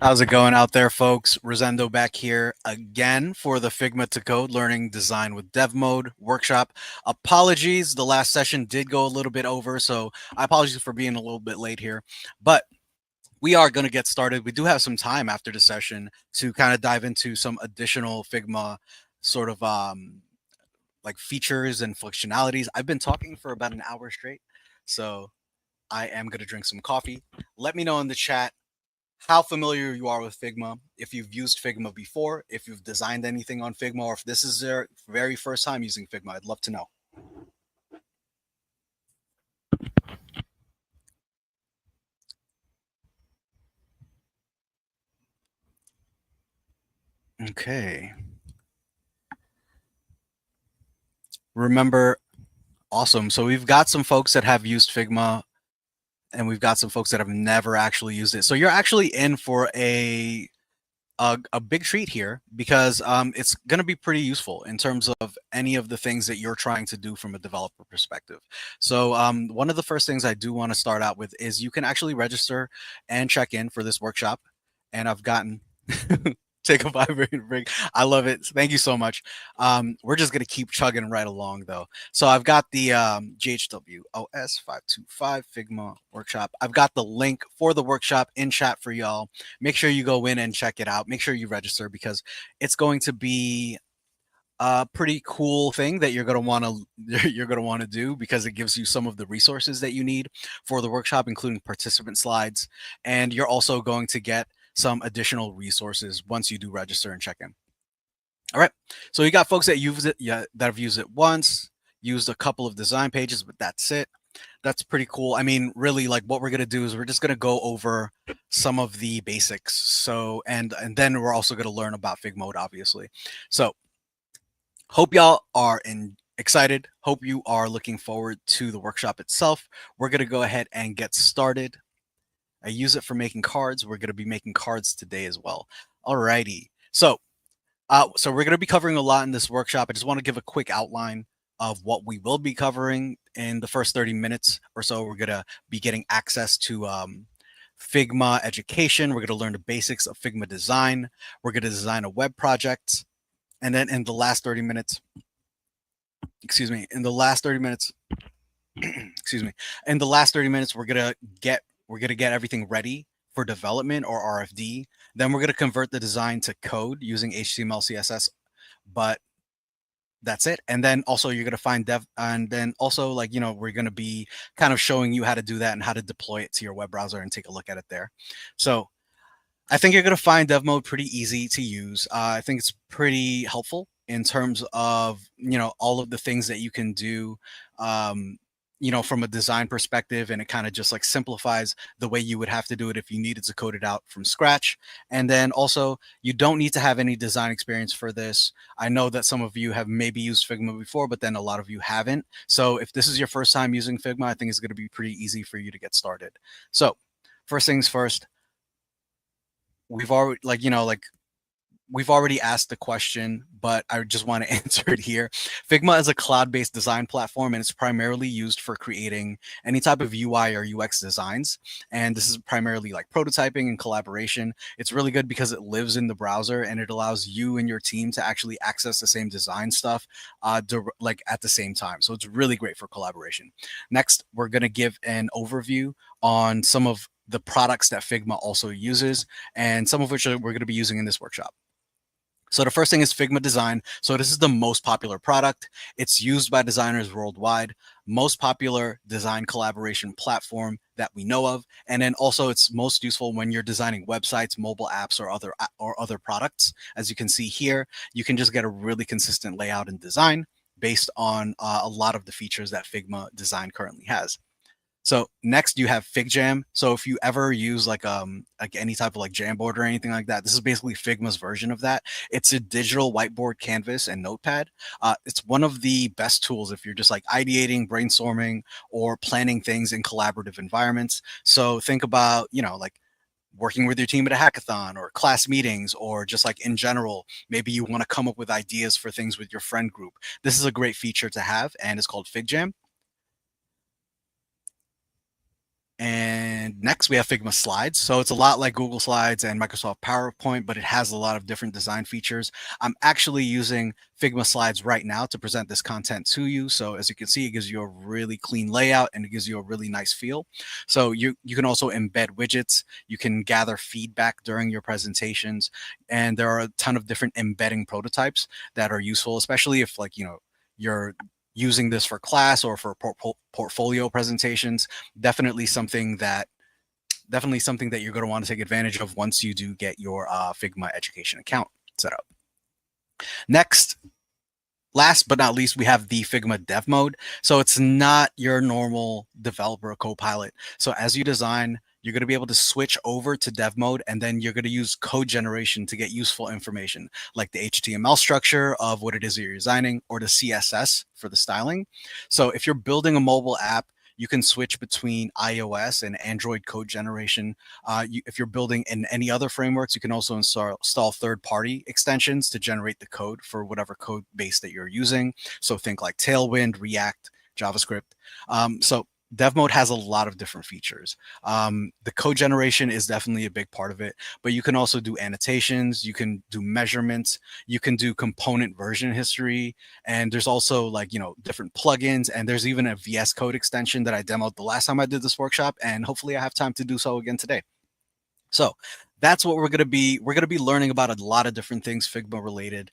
How's it going out there, folks? Rosendo back here again for the Figma to Code Learning Design with Dev Mode workshop. Apologies, the last session did go a little bit over, so I apologize for being a little bit late here. But we are going to get started. We do have some time after the session to kind of dive into some additional Figma sort of like features and functionalities. I've been talking for about an hour straight, so I am going to drink some coffee. Let me know in the chat how familiar you are with Figma, if you've used Figma before, if you've designed anything on Figma, or if this is their very first time using Figma. I'd love to know. Okay. Remember, awesome. So we've got some folks that have used Figma and we've got some folks that have never actually used it. So you're actually in for a big treat here because it's going to be pretty useful in terms of any of the things that you're trying to do from a developer perspective. So one of the first things I do want to start out with is you can actually register and check in for this workshop. And I've gotten take a vibrating break. I love it. Thank you so much. We're just going to keep chugging right along though. So I've got the GHW OS 525 Figma workshop. I've got the link for the workshop in chat for y'all. Make sure you go in and check it out. Make sure you register because it's going to be a pretty cool thing that you're going to want to do because it gives you some of the resources that you need for the workshop, including participant slides. And you're also going to get some additional resources once you do register and check in. All right, so you got folks that use it, that have used it once, used a couple of design pages, but that's it. That's pretty cool. I mean, really, like what we're gonna do is we're just gonna go over some of the basics. So and then we're also gonna learn about Fig Mode, obviously. So hope y'all are excited. Hope you are looking forward to the workshop itself. We're gonna go ahead and get started. I use it for making cards. We're going to be making cards today as well. Alrighty. So we're going to be covering a lot in this workshop. I just want to give a quick outline of what we will be covering in the first 30 minutes or so. We're going to be getting access to Figma education. We're going to learn the basics of Figma design. We're going to design a web project. And then in the last 30 minutes, excuse me, in the last 30 minutes, excuse me, in the last 30 minutes, we're going to get everything ready for development or RFD. Then we're going to convert the design to code using HTML, CSS, but that's it. And then also you're going to find dev, and then also like, we're going to be kind of showing you how to do that and how to deploy it to your web browser and take a look at it there. So I think you're going to find dev mode pretty easy to use. I think it's pretty helpful in terms of, all of the things that you can do, from a design perspective, and it kind of just like simplifies the way you would have to do it if you needed to code it out from scratch. And then also you don't need to have any design experience for this. I know that some of you have maybe used Figma before, but then a lot of you haven't. So if this is your first time using Figma, I think it's going to be pretty easy for you to get started. So first things first, we've already we've already asked the question, but I just want to answer it here. Figma is a cloud-based design platform, and it's primarily used for creating any type of UI or UX designs. And this is primarily like prototyping and collaboration. It's really good because it lives in the browser and it allows you and your team to actually access the same design stuff like at the same time. So it's really great for collaboration. Next, we're going to give an overview on some of the products that Figma also uses, and some of which we're going to be using in this workshop. So the first thing is Figma Design. So this is the most popular product. It's used by designers worldwide, most popular design collaboration platform that we know of. And then also it's most useful when you're designing websites, mobile apps, or other products. As you can see here, you can just get a really consistent layout and design based on a lot of the features that Figma Design currently has. So next you have FigJam. So if you ever use like any type of like Jamboard or anything like that, this is basically Figma's version of that. It's a digital whiteboard canvas and notepad. It's one of the best tools if you're just like ideating, brainstorming, or planning things in collaborative environments. So think about, like working with your team at a hackathon or class meetings, or just like in general, maybe you want to come up with ideas for things with your friend group. This is a great feature to have, and it's called FigJam. And Next, we have Figma Slides. So it's a lot like Google Slides and Microsoft PowerPoint, but it has a lot of different design features. I'm actually using Figma Slides right now to present this content to you. So as you can see, it gives you a really clean layout and it gives you a really nice feel. So you can also embed widgets. You can gather feedback during your presentations. And there are a ton of different embedding prototypes that are useful, especially if you're using this for class or for portfolio presentations. Definitely something that you're going to want to take advantage of once you do get your Figma education account set up. Next, last but not least, we have the Figma Dev Mode. So it's not your normal developer Copilot. So as you design, you're going to be able to switch over to dev mode, and then you're going to use code generation to get useful information like the HTML structure of what it is that you're designing, or the CSS for the styling. So if you're building a mobile app, you can switch between iOS and Android code generation. If you're building in any other frameworks, you can also install third-party extensions to generate the code for whatever code base that you're using. So think like Tailwind, React, JavaScript. So Dev Mode has a lot of different features. The code generation is definitely a big part of it, but you can also do annotations, you can do measurements, you can do component version history, and there's also different plugins, and there's even a VS Code extension that I demoed the last time I did this workshop, and hopefully I have time to do so again today. So that's what we're going to be learning about, a lot of different things Figma related.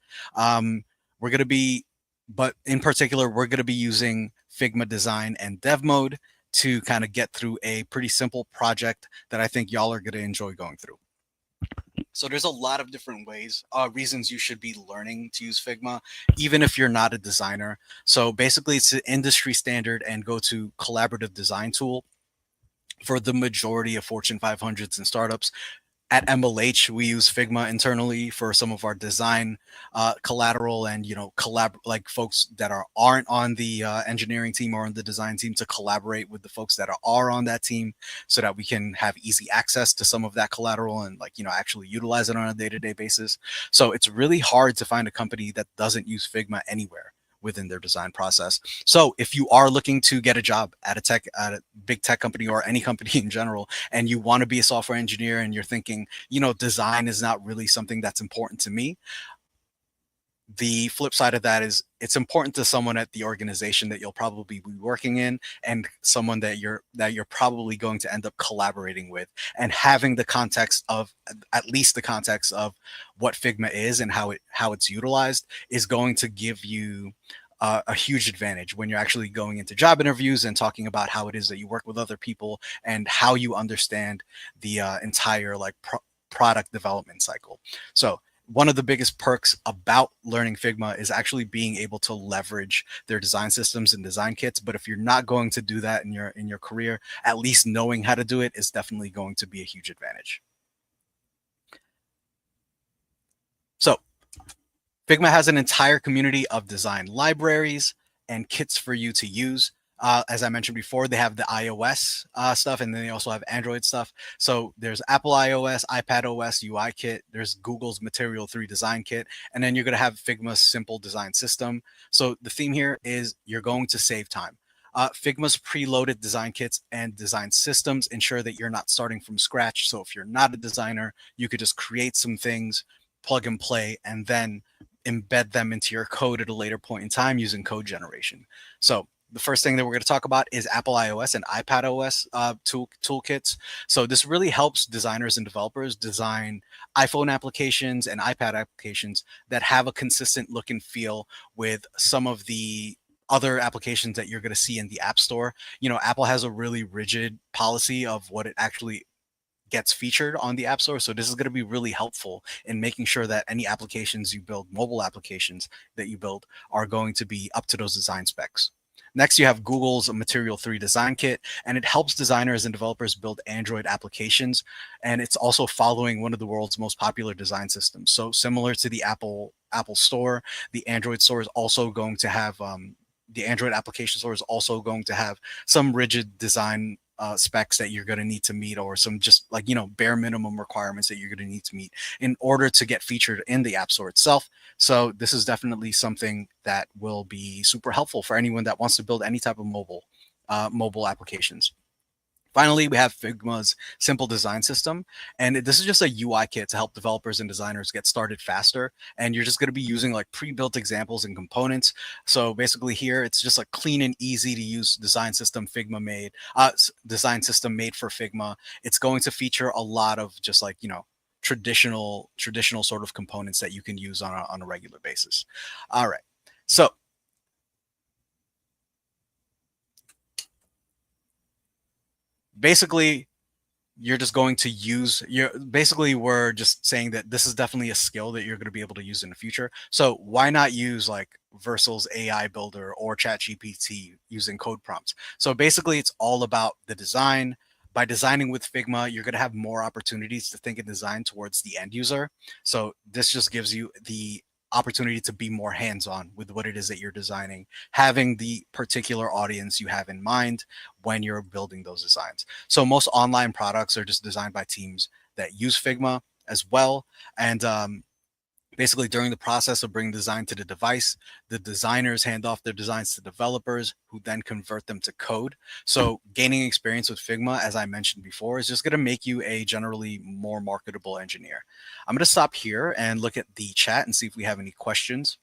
But in particular, we're going to be using Figma Design and Dev Mode to kind of get through a pretty simple project that I think y'all are going to enjoy going through. So there's a lot of different reasons you should be learning to use Figma, even if you're not a designer. So basically, it's an industry standard and go-to collaborative design tool for the majority of Fortune 500s and startups. At MLH, we use Figma internally for some of our design collateral, and like folks that aren't on the engineering team or on the design team to collaborate with the folks that are on that team, so that we can have easy access to some of that collateral and actually utilize it on a day-to-day basis. So it's really hard to find a company that doesn't use Figma anywhere within their design process. So if you are looking to get a job at a big tech company or any company in general, and you want to be a software engineer and you're thinking, design is not really something that's important to me, the flip side of that is it's important to someone at the organization that you'll probably be working in, and someone that you're probably going to end up collaborating with, and having the context of, at least the context of, what Figma is and how it's utilized is going to give you a huge advantage when you're actually going into job interviews and talking about how it is that you work with other people and how you understand the entire product development cycle. So one of the biggest perks about learning Figma is actually being able to leverage their design systems and design kits. But if you're not going to do that in your career, at least knowing how to do it is definitely going to be a huge advantage. So Figma has an entire community of design libraries and kits for you to use. As I mentioned before, they have the iOS stuff, and then they also have Android stuff. So there's Apple iOS, iPad OS UI kit. There's Google's Material 3 design kit. And then you're going to have Figma's simple design system. So the theme here is you're going to save time. Figma's preloaded design kits and design systems ensure that you're not starting from scratch. So if you're not a designer, you could just create some things, plug and play, and then embed them into your code at a later point in time using code generation. So the first thing that we're going to talk about is Apple iOS and iPad OS toolkits. So this really helps designers and developers design iPhone applications and iPad applications that have a consistent look and feel with some of the other applications that you're going to see in the App Store. Apple has a really rigid policy of what it actually gets featured on the App Store. So this is going to be really helpful in making sure that any applications you build, mobile applications that you build, are going to be up to those design specs. Next, you have Google's Material 3 design kit, and it helps designers and developers build Android applications. And it's also following one of the world's most popular design systems. So similar to the Apple Store, the Android Store is also going to have the Android application store is also going to have some rigid design specs that you're going to need to meet, or some just bare minimum requirements that you're going to need to meet in order to get featured in the App Store itself. So this is definitely something that will be super helpful for anyone that wants to build any type of mobile applications. Finally, we have Figma's simple design system. And this is just a UI kit to help developers and designers get started faster. And you're just going to be using like pre-built examples and components. So basically here, it's just a clean and easy to use design system made for Figma. It's going to feature a lot of just like, traditional sort of components that you can use on a regular basis. All right. So basically, you're just going to use we're just saying that this is definitely a skill that you're going to be able to use in the future. So why not use like Versal's AI builder or ChatGPT using code prompts? So basically it's all about the design. By designing with Figma, you're going to have more opportunities to think and design towards the end user. So this just gives you the opportunity to be more hands-on with what it is that you're designing, having the particular audience you have in mind when you're building those designs. So most online products are just designed by teams that use Figma as well. And basically during the process of bringing design to the device, the designers hand off their designs to developers who then convert them to code. So gaining experience with Figma, as I mentioned before, is just going to make you a generally more marketable engineer. I'm going to stop here and look at the chat and see if we have any questions.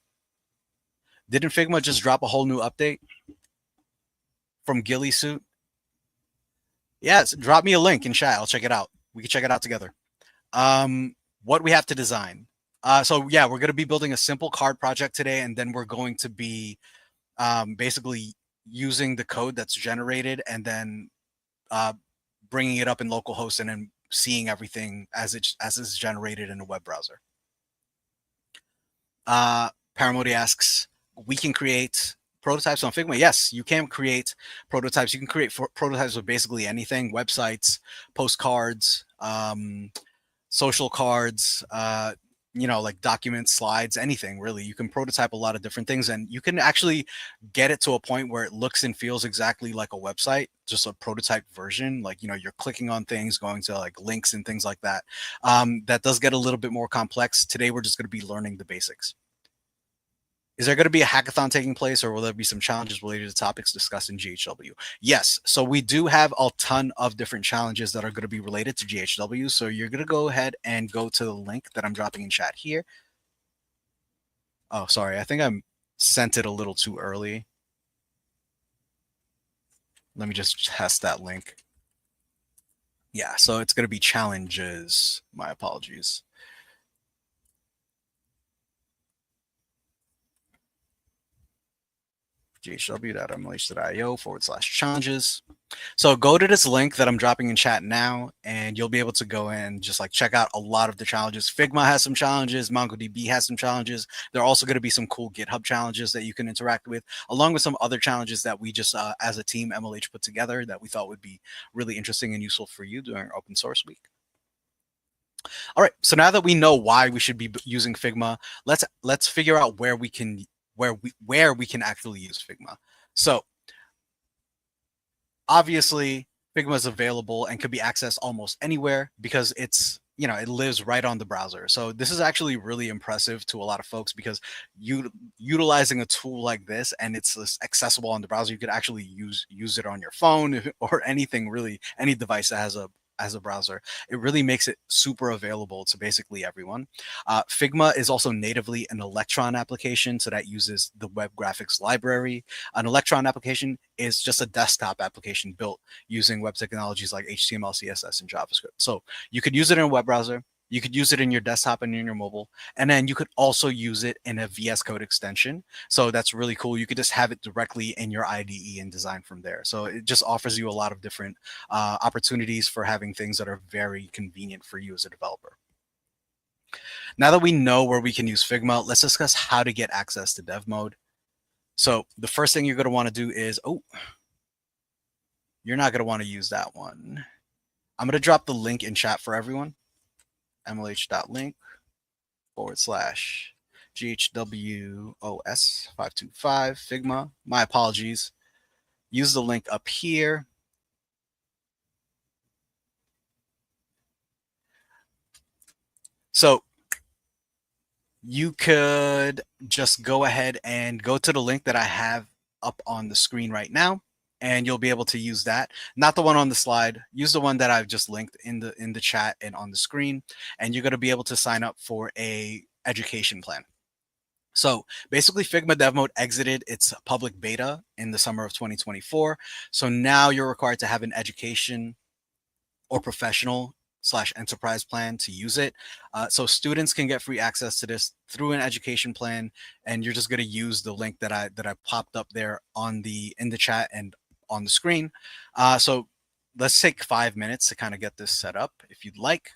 Didn't Figma just drop a whole new update from Ghillie Suit? Yes, drop me a link in chat. I'll check it out. We can check it out together. What we have to design. So yeah, we're going to be building a simple card project today, and then we're going to be basically using the code that's generated and then bringing it up in localhost and then seeing everything as it's generated in a web browser. Paramodi asks, we can create prototypes on Figma. Yes, you can create prototypes. You can create prototypes with basically anything: websites, postcards, social cards, like documents, slides, anything really. You can prototype a lot of different things, and you can actually get it to a point where it looks and feels exactly like a website, just a prototype version. Like, you're clicking on things, going to like links and things like that. That does get a little bit more complex. Today, we're just going to be learning the basics. Is there going to be a hackathon taking place, or will there be some challenges related to topics discussed in GHW? Yes. So we do have a ton of different challenges that are going to be related to GHW. So you're going to go ahead and go to the link that I'm dropping in chat here. Oh, sorry. I think I sent it a little too early. Let me just test that link. Yeah, so it's going to be challenges. My apologies. ghw.mlh.io/challenges. So go to this link that I'm dropping in chat now, and you'll be able to go and just like check out a lot of the challenges. Figma has some challenges. MongoDB has some challenges. There are also going to be some cool GitHub challenges that you can interact with, along with some other challenges that we just, as a team, MLH put together that we thought would be really interesting and useful for you during Open Source Week. All right. So now that we know why we should be using Figma, let's figure out where we can actually use Figma. So obviously, Figma is available and could be accessed almost anywhere because it lives right on the browser. So this is actually really impressive to a lot of folks because utilizing a tool like this and it's accessible on the browser, you could actually use it on your phone or anything really, any device that has a browser. It really makes it super available to basically everyone. Figma is also natively an Electron application, so that uses the web graphics library. An Electron application is just a desktop application built using web technologies like HTML, CSS, and JavaScript. So you could use it in a web browser. You could use it in your desktop and in your mobile. And then you could also use it in a VS Code extension. So that's really cool. You could just have it directly in your IDE and design from there. So it just offers you a lot of different opportunities for having things that are very convenient for you as a developer. Now that we know where we can use Figma, let's discuss how to get access to Dev Mode. So the first thing you're going to want to do is, you're not going to want to use that one. I'm going to drop the link in chat for everyone. mlh.link/GHWOS525 Figma. My apologies. Use the link up here. So you could just go ahead and go to the link that I have up on the screen right now. and you'll be able to use that. Not the one on the slide. Use the one that I've just linked in the chat and on the screen, and you're going to be able to sign up for a education plan. So basically, Figma Dev Mode exited its public beta in the summer of 2024. So now you're required to have an education or professional slash enterprise plan to use it. So students can get free access to this through an education plan, and you're just going to use the link that I popped up there in the chat and on the screen. So let's take 5 minutes to kind of get this set up if you'd like.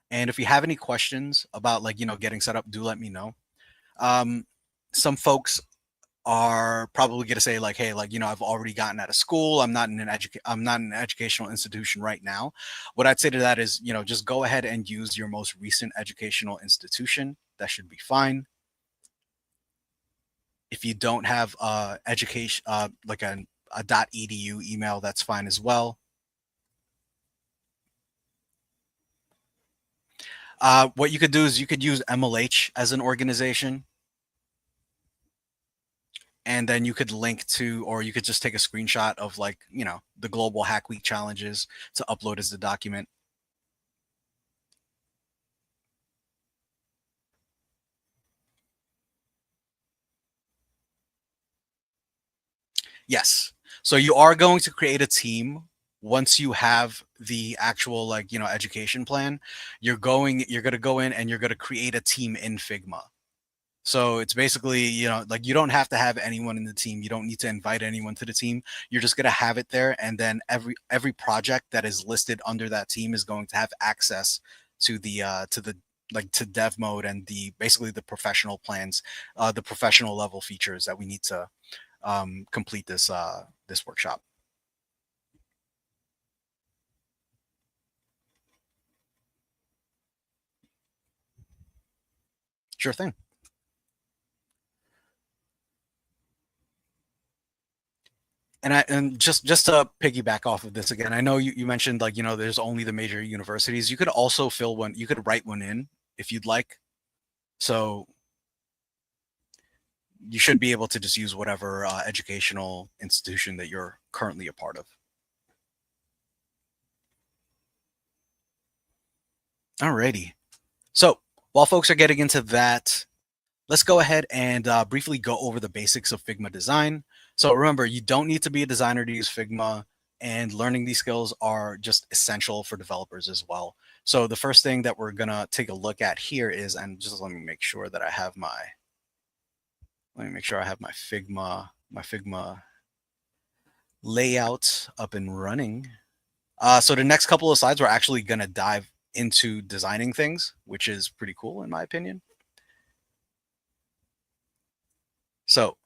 And if you have any questions about getting set up, do let me know. Some folks are probably going to say like, hey, I've already gotten out of school. I'm not in an educational institution right now. What I'd say to that is, just go ahead and use your most recent educational institution. That should be fine. If you don't have education, like a .edu email, that's fine as well. What you could do is you could use MLH as an organization. And then you could link to, or you could just take a screenshot of the global hack week challenges to upload as the document. Yes. So you are going to create a team once you have the actual education plan. You're going to go in and you're going to create a team in Figma. So it's basically, you don't have to have anyone in the team. You don't need to invite anyone to the team. You're just going to have it there. And then every project that is listed under that team is going to have access to to dev mode and basically the professional plans, the professional level features that we need to complete this workshop. Sure thing. And just to piggyback off of this again, I know you mentioned there's only the major universities. You could also fill one. You could write one in if you'd like. So you should be able to just use whatever educational institution that you're currently a part of. Alrighty. So while folks are getting into that, let's go ahead and briefly go over the basics of Figma design. So remember, you don't need to be a designer to use Figma, and learning these skills are just essential for developers as well. So the first thing that we're gonna take a look at here is, and just let me make sure that I have my Figma layout up and running. So the next couple of slides, we're actually gonna dive into designing things, which is pretty cool in my opinion. So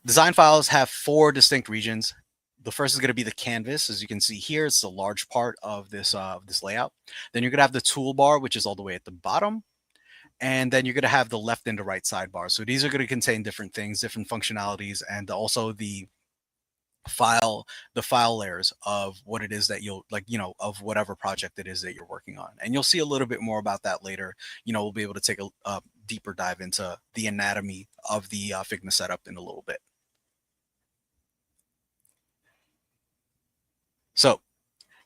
design files have 4 distinct regions. The first is going to be the canvas. As you can see here, it's a large part of this layout. Then you're going to have the toolbar, which is all the way at the bottom. And then you're going to have the left and the right sidebar. So these are going to contain different things, different functionalities, and also the file layers of what it is that you'll of whatever project it is that you're working on. And you'll see a little bit more about that later. We'll be able to take a deeper dive into the anatomy of the Figma setup in a little bit. So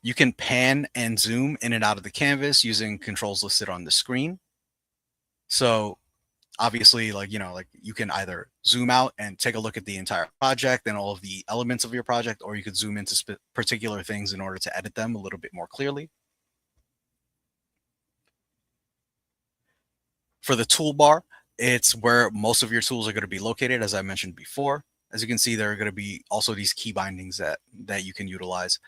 you can pan and zoom in and out of the canvas using controls listed on the screen. So obviously, you can either zoom out and take a look at the entire project and all of the elements of your project, or you could zoom into particular things in order to edit them a little bit more clearly. For the toolbar, it's where most of your tools are going to be located, as I mentioned before. As you can see, there are going to be also these key bindings that you can utilize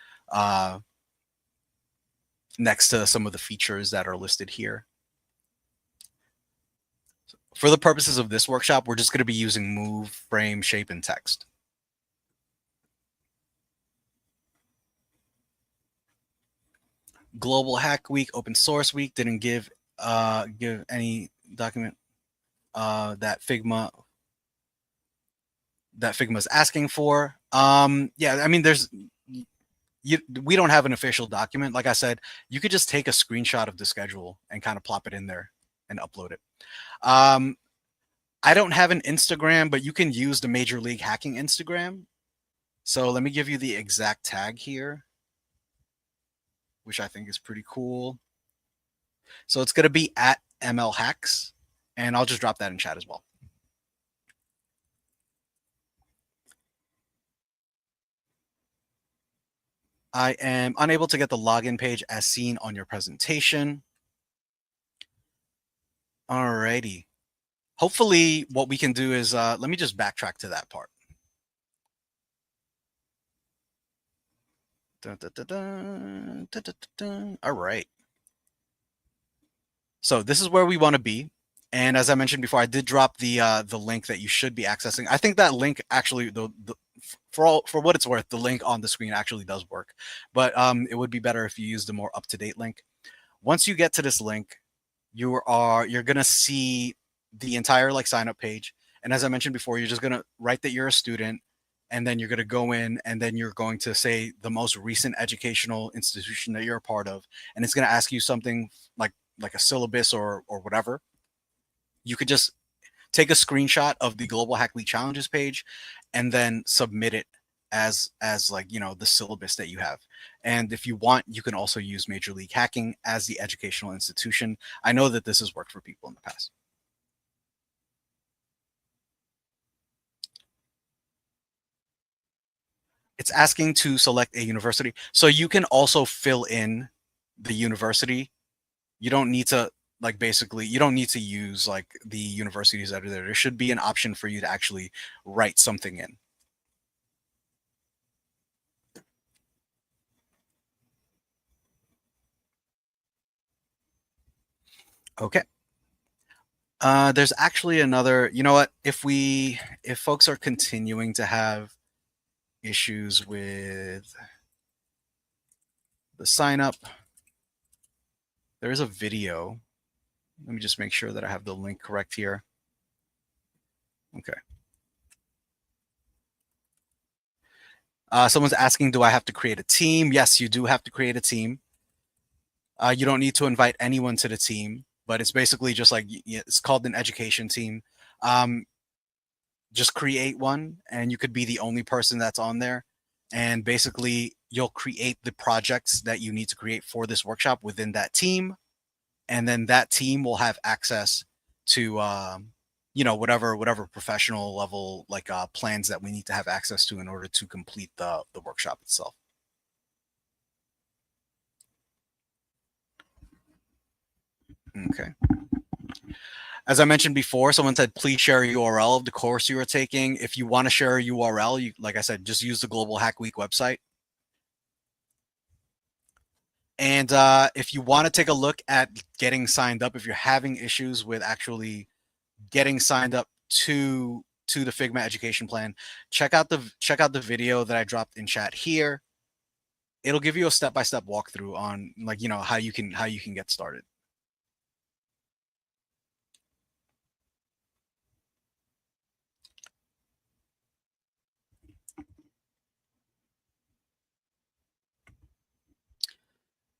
next to some of the features that are listed here. For the purposes of this workshop, we're just going to be using move, frame, shape, and text. Global Hack Week, Open Source Week didn't give any document that Figma is asking for. Yeah, I mean, we don't have an official document. Like I said, you could just take a screenshot of the schedule and kind of plop it in there and upload it. I don't have an Instagram, but you can use the Major League Hacking Instagram. So let me give you the exact tag here, which I think is pretty cool. So it's going to be at ML Hacks, and I'll just drop that in chat as well. I am unable to get the login page as seen on your presentation. Alrighty. Hopefully what we can do is, let me just backtrack to that part. Dun, dun, dun, dun, dun, dun, dun. All right. So this is where we want to be. And as I mentioned before, I did drop the link that you should be accessing. I think that link actually, for what it's worth, the link on the screen actually does work. But it would be better if you used a more up-to-date link. Once you get to this link, you're gonna see the entire like sign up page. And as I mentioned before, you're just gonna write that you're a student, and then you're gonna go in, and then you're going to say the most recent educational institution that you're a part of, and it's gonna ask you something like a syllabus or whatever. You could just take a screenshot of the Global Hack Week challenges page, and then submit it as like the syllabus that you have. And if you want, you can also use Major League Hacking as the educational institution. I know that this has worked for people in the past. It's asking to select a university, so you can also fill in the university. You don't need to basically you don't need to use like the universities that are there. There should be an option for you to actually write something in. Okay. There's actually another, you know what, if folks are continuing to have issues with the sign up, there is a video. Let me just make sure that I have the link correct here. Okay. Someone's asking, do I have to create a team? Yes, you do have to create a team. You don't need to invite anyone to the team, but it's basically just like, it's called an education team. Just create one, and you could be the only person that's on there. And basically, you'll create the projects that you need to create for this workshop within that team. And then that team will have access to, whatever professional level plans that we need to have access to in order to complete the workshop itself. Okay. As I mentioned before, someone said, please share a URL of the course you are taking. If you want to share a URL, you, like I said, just use the Global Hack Week website. And if you want to take a look at getting signed up, if you're having issues with actually getting signed up to the Figma education plan, check out the video that I dropped in chat here. It'll give you a step-by-step walkthrough on how you can get started.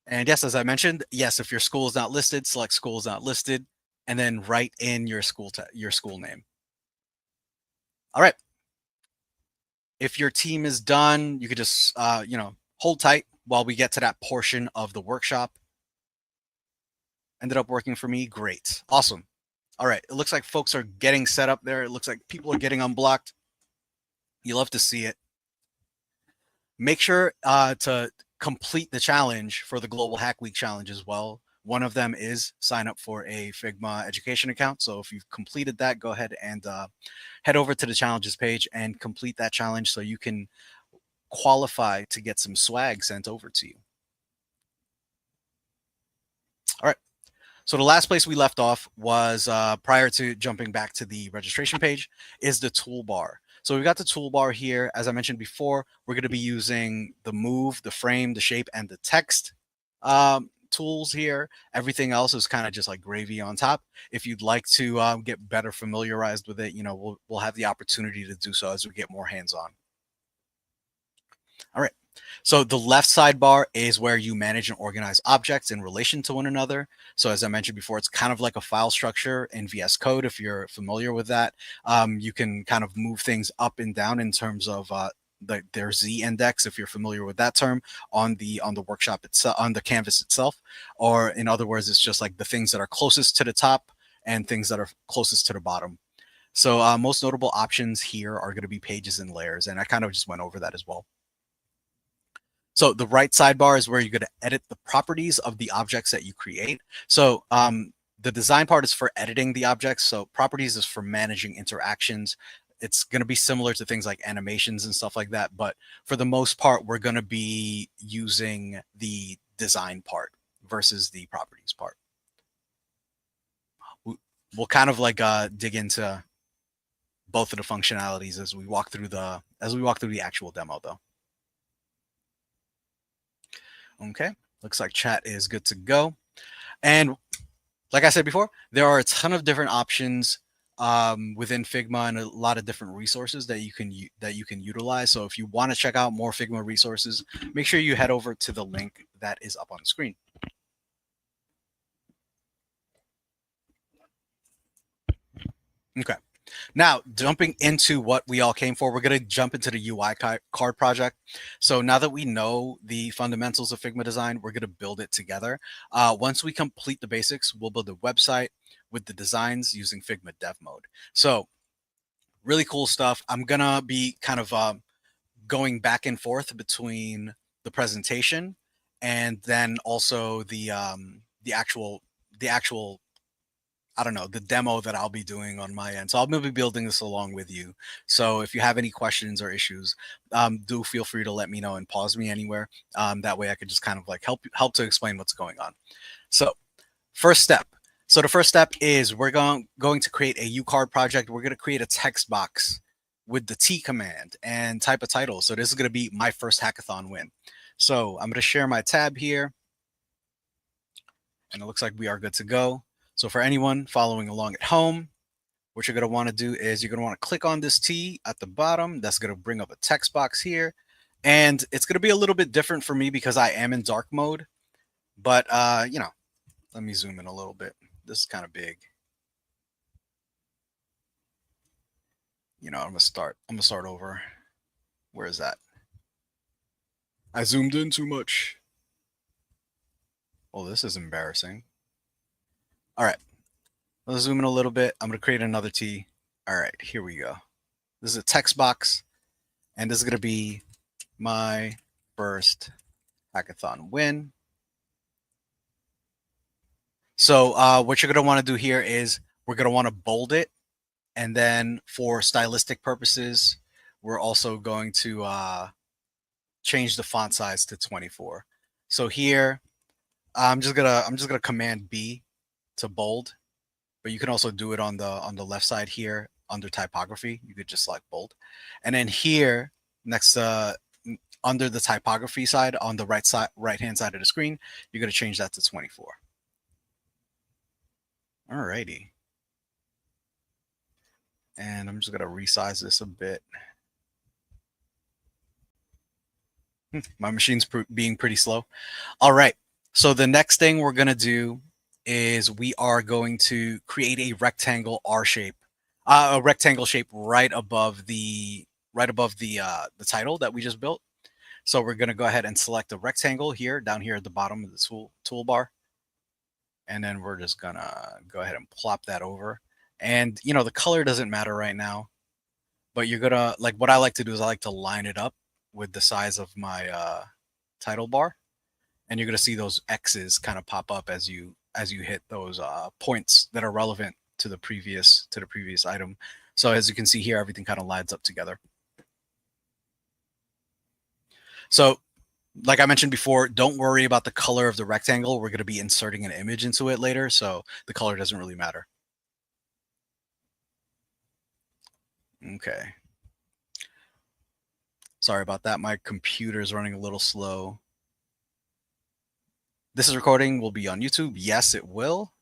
And yes, as I mentioned, yes, if your school is not listed, select school is not listed, and then write in your school name. All right. If your team is done, you could just hold tight while we get to that portion of the workshop. Ended up working for me. Great. Awesome. All right. It looks like folks are getting set up there. It looks like people are getting unblocked. You love to see it. Make sure to complete the challenge for the Global Hack Week challenge as well. One of them is sign up for a Figma education account. So if you've completed that, go ahead and head over to the challenges page and complete that challenge so you can qualify to get some swag sent over to you. All right. So the last place we left off was prior to jumping back to the registration page is the toolbar. So we've got the toolbar here. As I mentioned before, we're going to be using the move, the frame, the shape, and the text tools here. Everything else is kind of just like gravy on top. If you'd like to get better familiarized with it, we'll have the opportunity to do so as we get more hands-on. All right. So the left sidebar is where you manage and organize objects in relation to one another. So as I mentioned before, it's kind of like a file structure in VS Code. If you're familiar with that, you can kind of move things up and down in terms of their Z index, if you're familiar with that term, on the workshop itself, on the canvas itself, or in other words, it's just like the things that are closest to the top and things that are closest to the bottom. So most notable options here are going to be pages and layers, and I kind of just went over that as well. So the right sidebar is where you're going to edit the properties of the objects that you create. So the design part is for editing the objects. So properties is for managing interactions. It's going to be similar to things like animations and stuff like that. But for the most part, we're going to be using the design part versus the properties part. We'll kind of like dig into both of the functionalities as we walk through the actual demo though. Okay, looks like chat is good to go. And like I said before, there are a ton of different options within Figma and a lot of different resources that you can utilize. So if you want to check out more Figma resources, make sure you head over to the link that is up on the screen. Okay. Now, jumping into what we all came for, we're going to jump into the UI card project. So now that we know the fundamentals of Figma design, we're going to build it together. Once we complete the basics, we'll build a website with the designs using Figma Dev Mode. So really cool stuff. I'm going to be kind of going back and forth between the presentation and then also the actual I don't know, the demo that I'll be doing on my end. So I'll be building this along with you. So if you have any questions or issues, do feel free to let me know and pause me anywhere. That way I could just kind of like help to explain what's going on. So first step. So the first step is we're going to create a UCard project. We're going to create a text box with the T command and type a title. So this is going to be my first hackathon win. So I'm going to share my tab here. And it looks like we are good to go. So for anyone following along at home, what you're going to want to do is you're going to want to click on this T at the bottom. That's going to bring up a text box here. And it's going to be a little bit different for me because I am in dark mode. But, you know, let me zoom in a little bit. This is kind of big. You know, I'm going to start over. Where is that? I zoomed in too much. Oh, this is embarrassing. All right. Let's zoom in a little bit. I'm going to create another T. All right, here we go. This is a text box, and this is going to be my first hackathon win. So what you're going to want to do here is we're going to want to bold it. And then for stylistic purposes, we're also going to change the font size to 24. So here, I'm just gonna Command B to bold, but you can also do it on the left side here under typography. You could just select bold, and then here next under the typography side on the right hand side of the screen, you're gonna change that to 24. Alrighty, and I'm just gonna resize this a bit. My machine's being pretty slow. All right. So the next thing we're going to do is we are going to create a rectangle R shape, a rectangle shape right above the title that we just built. So we're going to go ahead and select a rectangle here down here at the bottom of the toolbar. And then we're just going to go ahead and plop that over. And, you know, the color doesn't matter right now, but you're going to like what I like to do is I like to line it up with the size of my title bar, and you're going to see those X's kind of pop up as you hit those points that are relevant to the previous item. So as you can see here, everything kind of lines up together. So like I mentioned before, don't worry about the color of the rectangle. We're going to be inserting an image into it later, so the color doesn't really matter. Okay. Sorry about that. My computer is running a little slow. This is recording will be on YouTube. Yes, it will.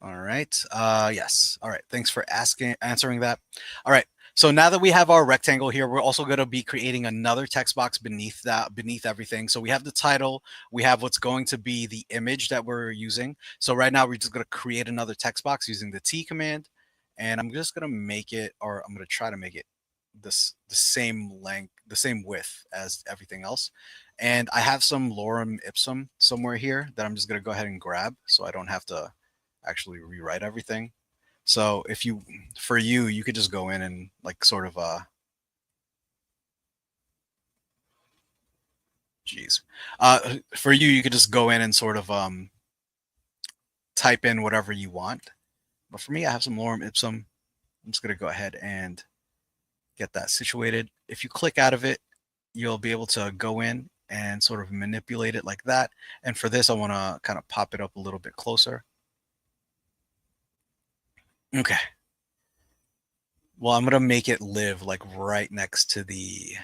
All right. Yes. All right. Thanks for answering that. All right. So now that we have our rectangle here, we're also going to be creating another text box beneath that, beneath everything. So we have the title, we have what's going to be the image that we're using. So right now we're just going to create another text box using the T command. And I'm just going to make it, or I'm going to try to make it the same length, the same width as everything else. And I have some lorem ipsum somewhere here that I'm just going to go ahead and grab so I don't have to actually rewrite everything. So if you, for you, you could just go in and like sort of, geez, for you, you could just go in and sort of type in whatever you want. But for me, I have some lorem ipsum. I'm just going to go ahead and get that situated. If you click out of it, you'll be able to go in and sort of manipulate it like that. And for this, I want to kind of pop it up a little bit closer. Okay. Well, I'm going to make it live like right next to the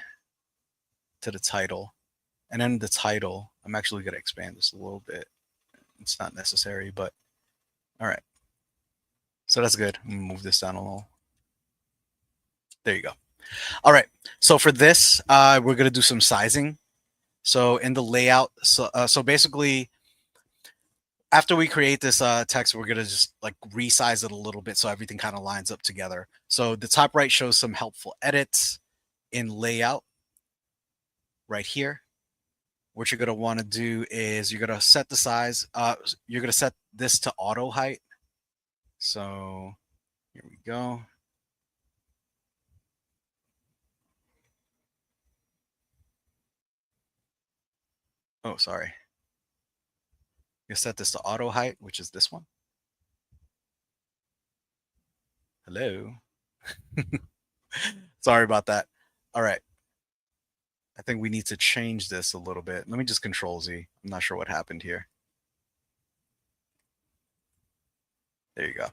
title. And then the title, I'm actually going to expand this a little bit. It's not necessary, but all right. So that's good. I'm gonna move this down a little. There you go. All right. So for this, we're going to do some sizing. So in the layout, so basically, after we create this text, we're going to just like resize it a little bit so everything kind of lines up together. So the top right shows some helpful edits in layout right here. What you're going to want to do is you're going to set the size. You're going to set this to auto height. So here we go. Oh, sorry. You set this to auto height, which is this one. Hello. Sorry about that. All right. I think we need to change this a little bit. Let me just control Z. I'm not sure what happened here. There you go.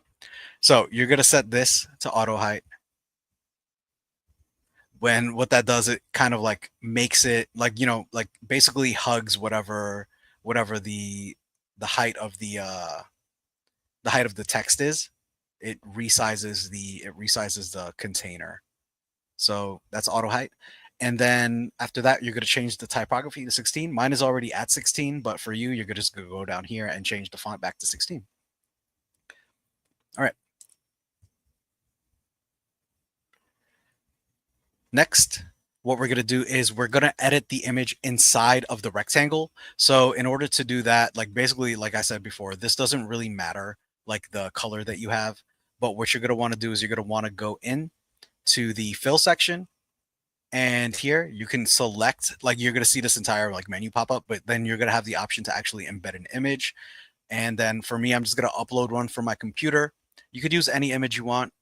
So you're going to set this to auto height. When what that does, it kind of like makes it like, you know, like basically hugs whatever the height of the height of the text is. It resizes the container. So that's auto height. And then after that, you're going to change the typography to 16. Mine is already at 16, but for you, you're just going to go down here and change the font back to 16. All right. Next, what we're going to do is we're going to edit the image inside of the rectangle. So in order to do that, like basically, like I said before, this doesn't really matter, like the color that you have. But what you're going to want to do is you're going to want to go in to the fill section. And here you can select, like you're going to see this entire like menu pop up, but then you're going to have the option to actually embed an image. And then for me, I'm just going to upload one from my computer. You could use any image you want.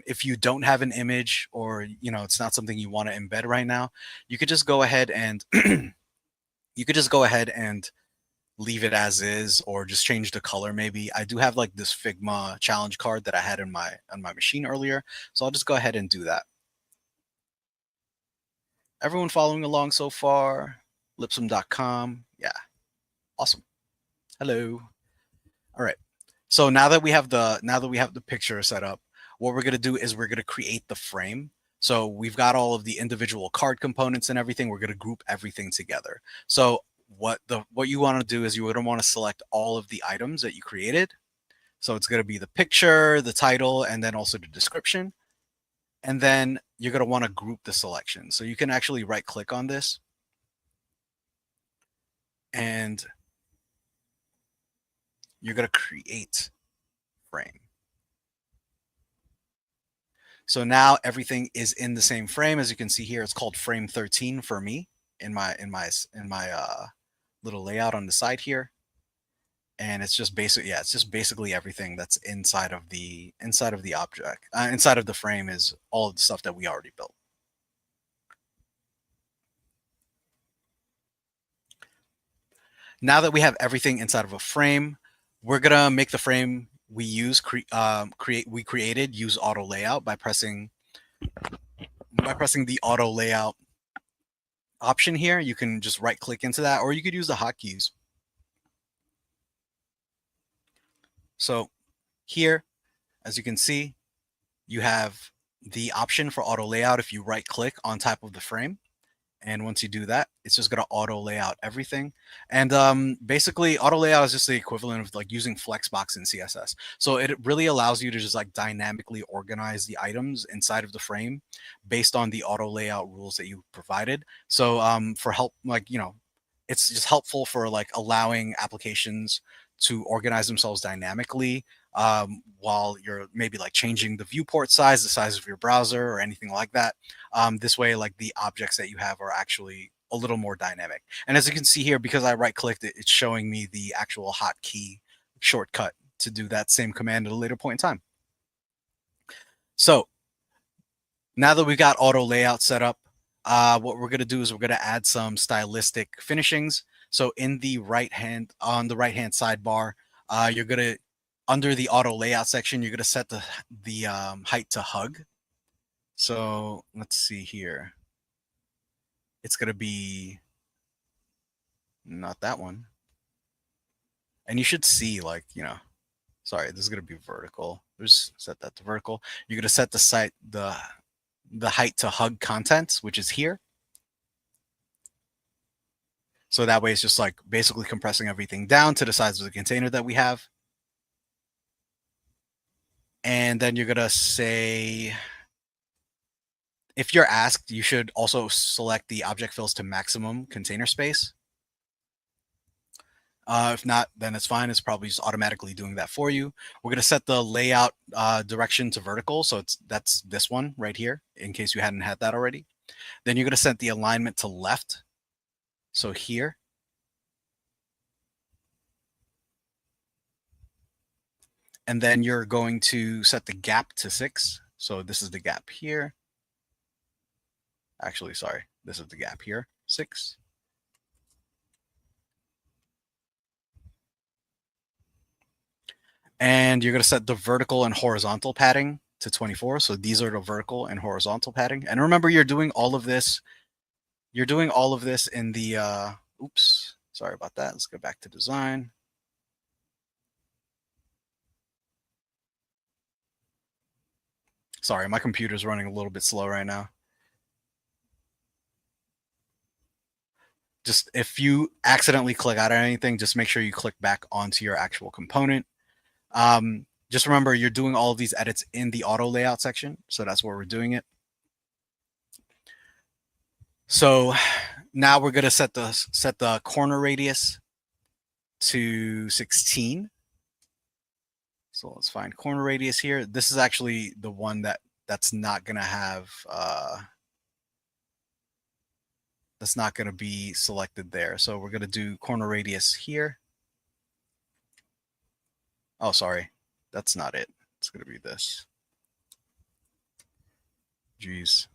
If you don't have an image, or you know it's not something you want to embed right now, you could just go ahead and leave it as is, or just change the color. Maybe I do have like this Figma challenge card that I had on my machine earlier, so I'll just go ahead and do that. Everyone following along so far? Lipsum.com. Yeah, awesome. Hello. All right. So now that we have the picture set up, what we're going to do is we're going to create the frame. So we've got all of the individual card components and everything. We're going to group everything together. So what you want to do is you're going to want to select all of the items that you created. So it's going to be the picture, the title, and then also the description. And then you're going to want to group the selection. So you can actually right click on this and you're going to create frame. So now everything is in the same frame. As you can see here, it's called frame 13 for me in my little layout on the side here. And it's just basic. Yeah, it's just basically everything that's inside of the object. Inside of the frame is all of the stuff that we already built. Now that we have everything inside of a frame, we're gonna make the frame we created use auto layout by pressing the auto layout option here. You can just right click into that, or you could use the hotkeys. So here, as you can see, you have the option for auto layout if you right click on top of the frame. And once you do that, it's just going to auto layout everything. And basically, auto layout is just the equivalent of like using Flexbox in CSS. So it really allows you to just like dynamically organize the items inside of the frame based on the auto layout rules that you provided. So for help, like, it's just helpful for like allowing applications to organize themselves dynamically while you're maybe like changing the viewport size, the size of your browser, or anything like that. This way, like the objects that you have are actually a little more dynamic. And as you can see here, because I right clicked it, it's showing me the actual hotkey shortcut to do that same command at a later point in time. So now that we've got auto layout set up, what we're going to do is we're going to add some stylistic finishings. So in the on the right hand sidebar, you're going to, under the auto layout section, you're going to set the height to hug. So let's see here. It's going to be not that one. And you should see, like, sorry, this is going to be vertical. Just set that to vertical. You're going to set the height to hug content, which is here. So that way it's just like basically compressing everything down to the size of the container that we have. And then you're going to say, if you're asked, you should also select the object fills to maximum container space. If not, then it's fine. It's probably just automatically doing that for you. We're going to set the layout direction to vertical. So that's this one right here, in case you hadn't had that already. Then you're going to set the alignment to left. So here. And then you're going to set the gap to 6. So this is the gap here. Actually, sorry, this is the gap here, 6. And you're going to set the vertical and horizontal padding to 24. So these are the vertical and horizontal padding. And remember, you're doing all of this. You're doing all of this in the, oops, sorry about that. Let's go back to design. Sorry, my computer's running a little bit slow right now. Just if you accidentally click out of anything, just make sure you click back onto your actual component. Just remember, you're doing all of these edits in the auto layout section. So that's where we're doing it. So now we're going to set the corner radius to 16. So let's find corner radius here. This is actually the one that's not going to have, that's not going to be selected there. So we're going to do corner radius here. Oh, sorry. That's not it. It's going to be this. Jeez.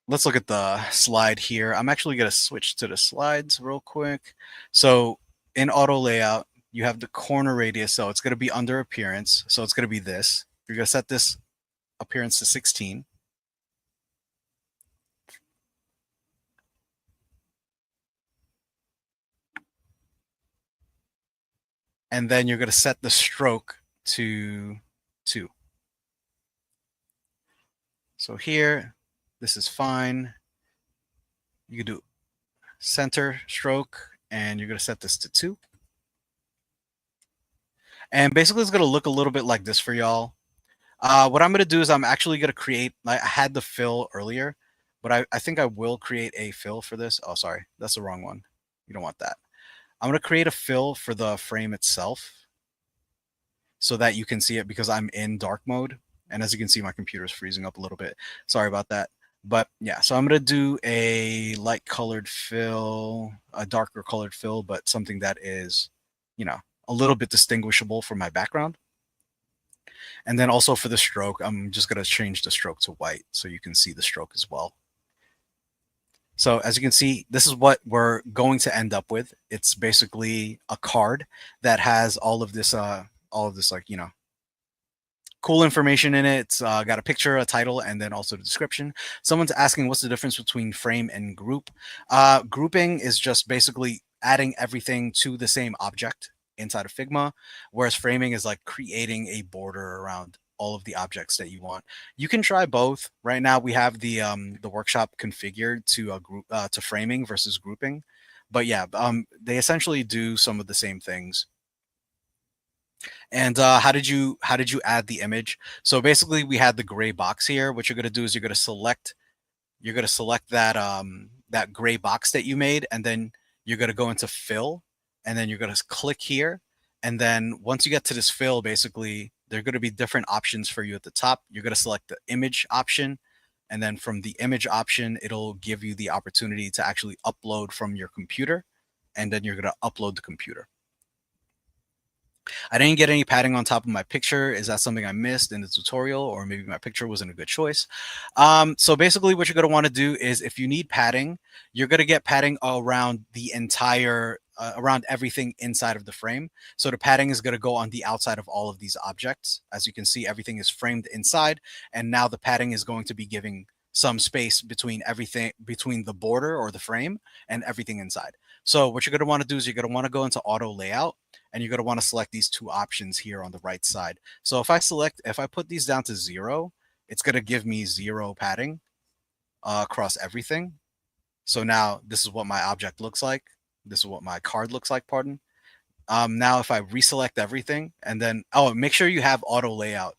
Let's look at the slide here. I'm actually going to switch to the slides real quick. So in auto layout, you have the corner radius. So it's going to be under appearance. So it's going to be this. You're going to set this appearance to 16. And then you're going to set the stroke to 2. So here, this is fine. You can do center stroke, and you're going to set this to 2. And basically, it's going to look a little bit like this for y'all. What I'm going to do is I'm actually going to create, I had the fill earlier, but I think I will create a fill for this. Oh, sorry, that's the wrong one. You don't want that. I'm going to create a fill for the frame itself so that you can see it, because I'm in dark mode. And as you can see, my computer's freezing up a little bit. Sorry about that. But yeah, so I'm going to do a light colored fill, a darker colored fill, but something that is, a little bit distinguishable from my background. And then also for the stroke, I'm just going to change the stroke to white so you can see the stroke as well. So as you can see, this is what we're going to end up with. It's basically a card that has all of this like, cool information in it. It's got a picture, a title, and then also the description. Someone's asking what's the difference between frame and group. Grouping is just basically adding everything to the same object inside of Figma, whereas framing is like creating a border around all of the objects that you want. You can try both. Right now we have the workshop configured to framing versus grouping, but yeah, they essentially do some of the same things. And how did you add the image? So basically, we had the gray box here. What you're going to do is you're going to select that gray box that you made, and then you're going to go into fill, and then you're going to click here, and then once you get to this fill, basically there are going to be different options for you at the top. You're going to select the image option, and then from the image option, it'll give you the opportunity to actually upload from your computer, and then you're going to upload the computer. I didn't get any padding on top of my picture. Is that something I missed in the tutorial, or maybe my picture wasn't a good choice? So basically what you're going to want to do is, if you need padding, you're going to get padding around the entire, around everything inside of the frame. So the padding is going to go on the outside of all of these objects. As you can see, everything is framed inside, and now the padding is going to be giving some space between everything, between the border or the frame and everything inside. So what you're going to want to do is you're going to want to go into auto layout, and you're going to want to select these two options here on the right side. So if I put these down to 0, it's going to give me 0 padding across everything. So now this is what my object looks like. This is what my card looks like, pardon. Now if I reselect everything, and then, oh, make sure you have auto layout.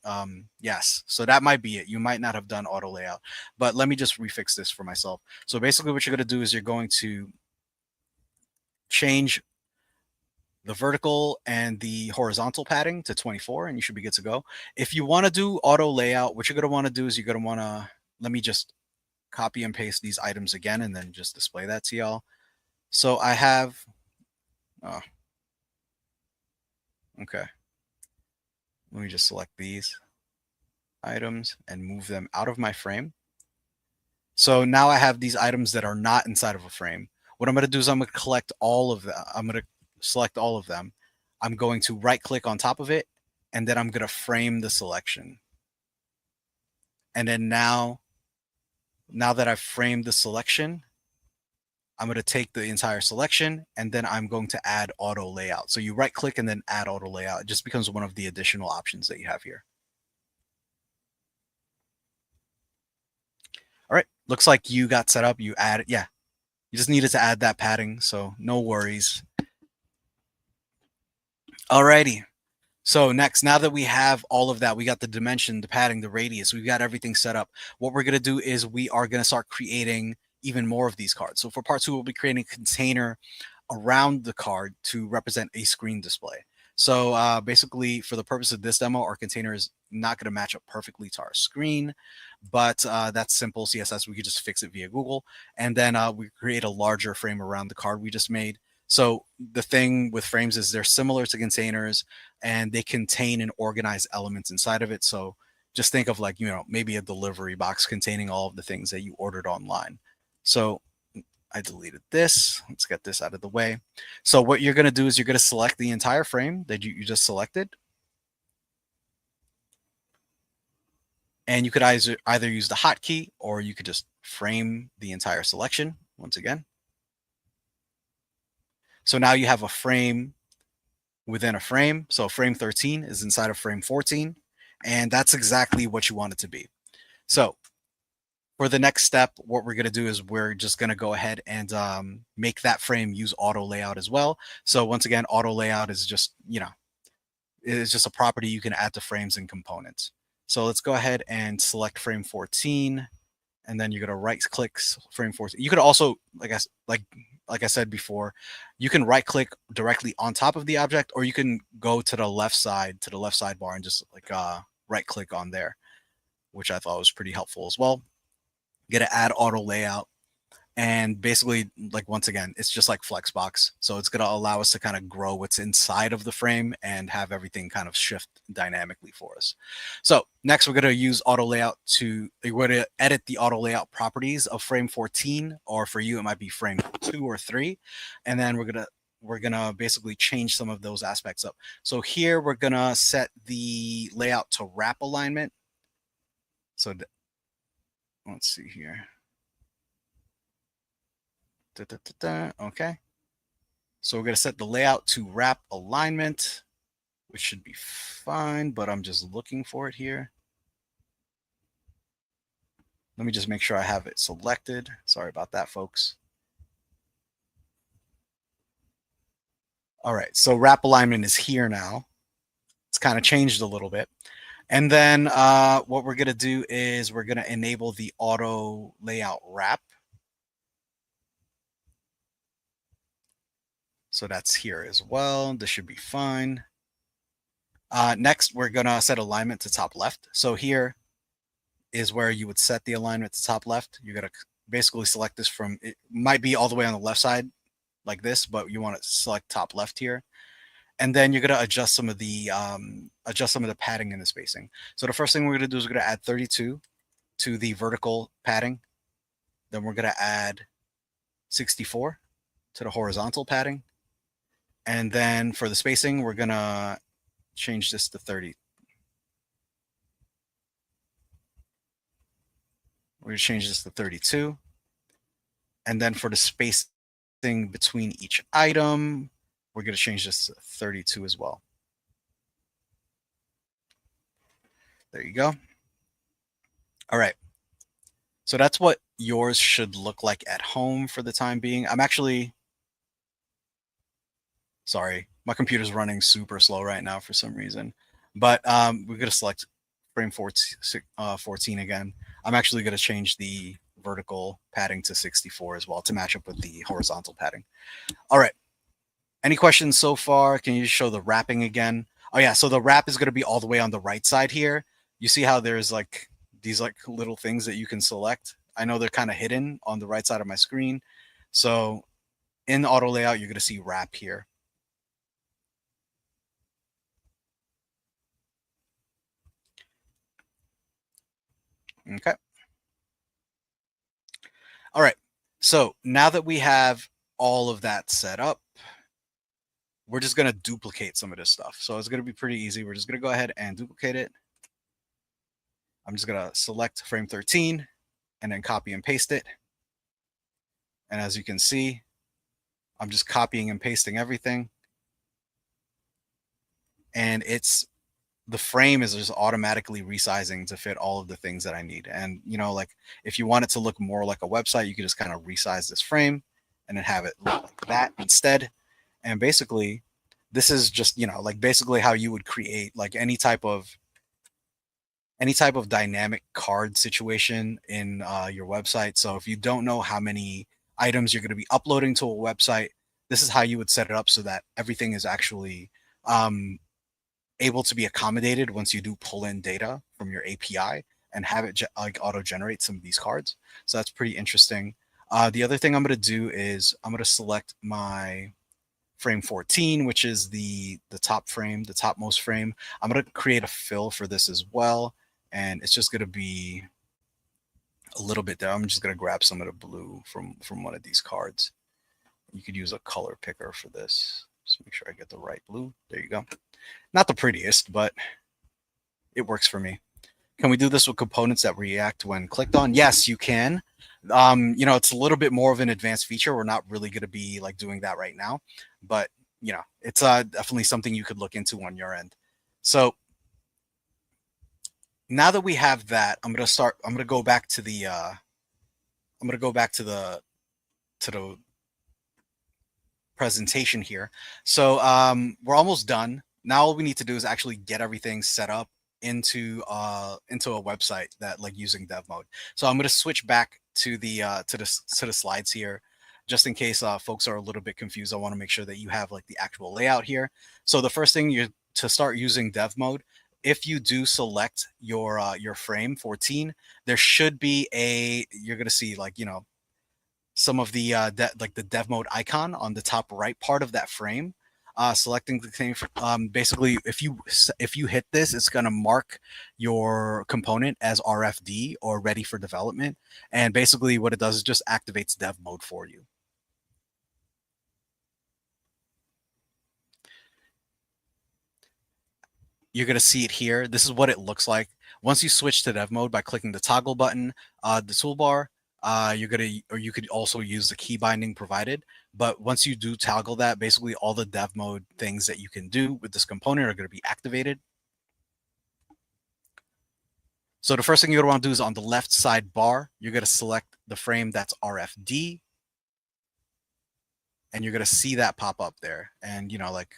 Yes, so that might be it. You might not have done auto layout, but let me just refix this for myself. So basically what you're going to do is you're going to change the vertical and the horizontal padding to 24, and you should be good to go. If you want to do auto layout, what you're going to want to do is you're going to want to, let me just copy and paste these items again and then just display that to y'all. So I have, oh, okay. Let me just select these items and move them out of my frame. So now I have these items that are not inside of a frame. What I'm going to do is I'm going to collect all of them. I'm going to select all of them. I'm going to right click on top of it, and then I'm going to frame the selection. And then now that I've framed the selection, I'm going to take the entire selection, and then I'm going to add auto layout. So you right click and then add auto layout. It just becomes one of the additional options that you have here. All right, looks like you got set up. You added, yeah, you just needed to add that padding, so no worries. Alrighty. So next, now that we have all of that, we got the dimension, the padding, the radius, we've got everything set up. What we're going to do is we are going to start creating even more of these cards. So for part 2, we'll be creating a container around the card to represent a screen display. So basically, for the purpose of this demo, our container is not going to match up perfectly to our screen, but that's simple CSS. We could just fix it via Google, and then we create a larger frame around the card we just made. So the thing with frames is they're similar to containers, and they contain and organize elements inside of it. So just think of, like, maybe a delivery box containing all of the things that you ordered online. So I deleted this. Let's get this out of the way. So what you're going to do is you're going to select the entire frame that you just selected. And you could either use the hotkey, or you could just frame the entire selection once again. So now you have a frame within a frame. So frame 13 is inside of frame 14. And that's exactly what you want it to be. So for the next step, what we're going to do is we're just going to go ahead and make that frame use auto layout as well. So once again, auto layout is just, it's just a property you can add to frames and components. So let's go ahead and select frame 14, and then you're going to right click frame 14. You could also, like I said before, you can right click directly on top of the object, or you can go to the left side, to the left sidebar, and just like right click on there, which I thought was pretty helpful as well. Get to add auto layout, and basically, like, once again, it's just like Flexbox. So it's going to allow us to kind of grow what's inside of the frame and have everything kind of shift dynamically for us. So next, we're going to use auto layout we're going to edit the auto layout properties of frame 14, or for you, it might be frame 2 or 3. And then we're gonna basically change some of those aspects up. So here we're gonna set the layout to wrap alignment. So let's see here. Okay. So we're going to set the layout to wrap alignment, which should be fine, but I'm just looking for it here. Let me just make sure I have it selected. Sorry about that, folks. All right, so wrap alignment is here now. It's kind of changed a little bit. And then what we're going to do is we're going to enable the auto layout wrap. So that's here as well. This should be fine. Next, we're going to set alignment to top left. So here is where you would set the alignment to top left. You're going to basically select this from, it might be all the way on the left side like this, but you want to select top left here. And then you're going to adjust some of the padding and the spacing. So the first thing we're going to do is we're going to add 32 to the vertical padding. Then we're going to add 64 to the horizontal padding. And then for the spacing, we're going to change this to 30. We're going to change this to 32. And then for the spacing between each item, we're going to change this to 32 as well. There you go. All right. So that's what yours should look like at home for the time being. I'm actually, sorry, my computer's running super slow right now for some reason. But we're going to select frame 14 again. I'm actually going to change the vertical padding to 64 as well to match up with the horizontal padding. All right. Any questions so far? Can you show the wrapping again? Oh yeah, so the wrap is going to be all the way on the right side here. You see how there's like these like little things that you can select. I know they're kind of hidden on the right side of my screen. So in the auto layout, you're going to see wrap here. Okay. All right. So now that we have all of that set up, we're just going to duplicate some of this stuff. So it's going to be pretty easy. We're just going to go ahead and duplicate it. I'm just going to select frame 13 and then copy and paste it. And as you can see, I'm just copying and pasting everything. And the frame is just automatically resizing to fit all of the things that I need. And, you know, like if you want it to look more like a website, you could just kind of resize this frame and then have it look like that instead. And basically, this is just, you know, like basically how you would create like any type of dynamic card situation in your website. So if you don't know how many items you're going to be uploading to a website, this is how you would set it up so that everything is actually able to be accommodated once you do pull in data from your API and have it like auto generate some of these cards. So that's pretty interesting. The other thing I'm going to do is I'm going to select my frame 14, which is the top frame, the topmost frame. I'm going to create a fill for this as well. And it's just going to be a little bit there. I'm just going to grab some of the blue from one of these cards. You could use a color picker for this. Just make sure I get the right blue. There you go. Not the prettiest, but it works for me. Can we do this with components that react when clicked on? Yes, you can. You know, it's a little bit more of an advanced feature. We're not really going to be like doing that right now, but you know, it's definitely something you could look into on your end. So now that we have that, I'm going to go back to the presentation here. So we're almost done. Now all we need to do is actually get everything set up into a website that like using dev mode. So I'm going to switch back to the slides here, just in case folks are a little bit confused. I want to make sure that you have like the actual layout here. So the first thing to start using dev mode, if you do select your frame 14, there should be you're going to see like, you know, some of the like the dev mode icon on the top right part of that frame. Selecting the thing basically if you hit this, it's going to mark your component as RFD or ready for development, and basically what it does is just activates dev mode for you. You're going to see it here. This is what it looks like once you switch to dev mode by clicking the toggle button, the toolbar. or you could also use the key binding provided. But once you do toggle that, basically all the dev mode things that you can do with this component are going to be activated. So the first thing you're going to want to do is on the left side bar, you're going to select the frame that's RFD, and you're going to see that pop up there. And, like,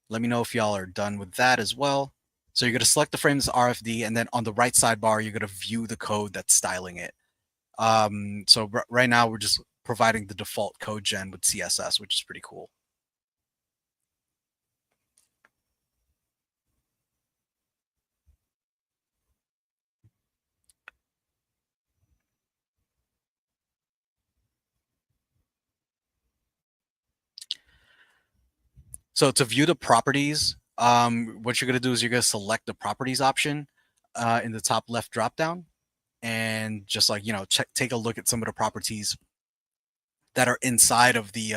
let me know if y'all are done with that as well. So you're going to select the frame that's RFD, and then on the right sidebar, you're going to view the code that's styling it. So right now we're just providing the default code gen with CSS, which is pretty cool. So to view the properties, what you're going to do is you're going to select the properties option in the top left dropdown, and just like, take a look at some of the properties that are inside of the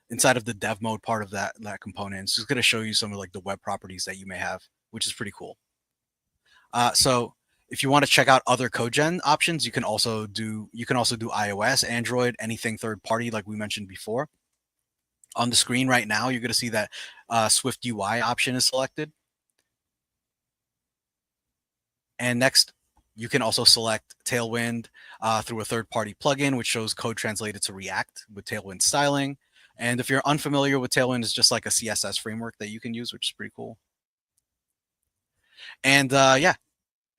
inside of the dev mode part of that component. It's just going to show you some of like the web properties that you may have, which is pretty cool. So if you want to check out other code gen options, you can also do iOS, Android, anything third party like we mentioned before. On the screen right now, you're going to see that Swift UI option is selected. And next, you can also select Tailwind through a third-party plugin, which shows code translated to React with Tailwind styling. And if you're unfamiliar with Tailwind, it's just like a CSS framework that you can use, which is pretty cool. And yeah,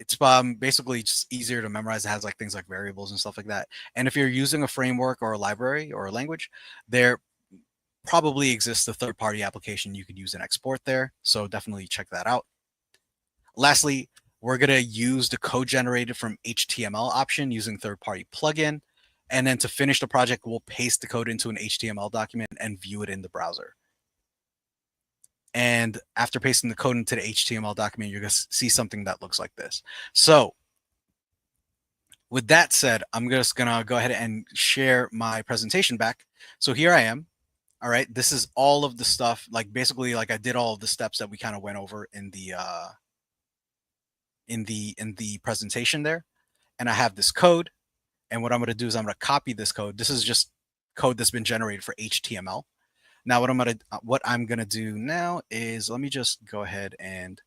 it's basically just easier to memorize. It has like things like variables and stuff like that. And if you're using a framework or a library or a language, there probably exists a third-party application you could use and export there. So definitely check that out. Lastly, we're going to use the code generated from HTML option using third-party plugin. And then to finish the project, we'll paste the code into an HTML document and view it in the browser. And after pasting the code into the HTML document, you're going to see something that looks like this. So with that said, I'm just going to go ahead and share my presentation back. So here I am. All right, this is all of the stuff, like basically like I did all of the steps that we kind of went over in the presentation there. And I have this code. And what I'm going to do is I'm going to copy this code. This is just code that's been generated for HTML. Now, what I'm going to do now is let me just go ahead and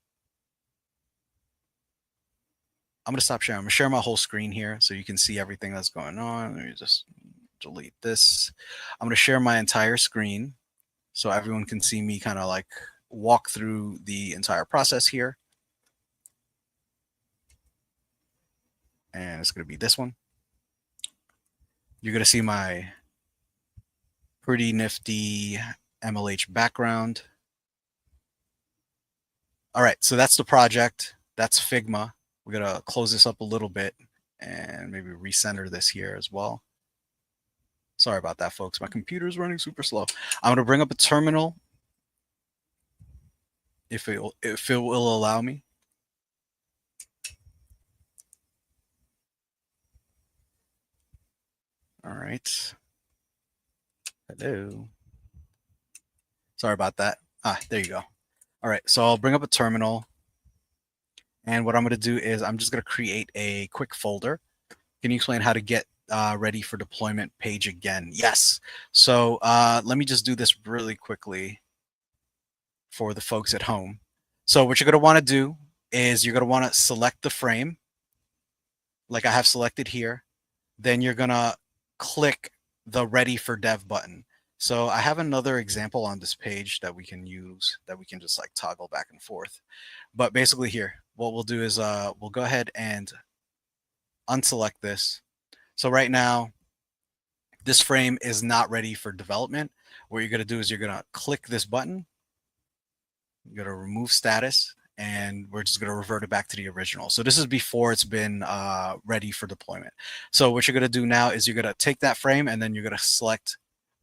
I'm going to stop sharing. I'm going to share my whole screen here so you can see everything that's going on. Let me just delete this. I'm going to share my entire screen so everyone can see me kind of like walk through the entire process here. And it's going to be this one. You're going to see my pretty nifty MLH background. All right, so that's the project. That's Figma. We're going to close this up a little bit and maybe recenter this here as well. Sorry about that, folks. My computer is running super slow. I'm going to bring up a terminal if it will allow me. All right. Hello. Sorry about that. There you go. All right, so I'll bring up a terminal. And what I'm going to do is I'm just going to create a quick folder. Can you explain how to get ready for deployment page again? Yes. So let me just do this really quickly for the folks at home. So what you're going to want to do is you're going to want to select the frame like I have selected here. Then you're going to click the ready for dev button. So I have another example on this page that we can use that we can just like toggle back and forth. But basically here, what we'll do is we'll go ahead and unselect this. So right now, this frame is not ready for development. What you're going to do is you're going to click this button. You're going to remove status, and we're just going to revert it back to the original. So this is before it's been ready for deployment. So what you're going to do now is you're going to take that frame, and then you're going to select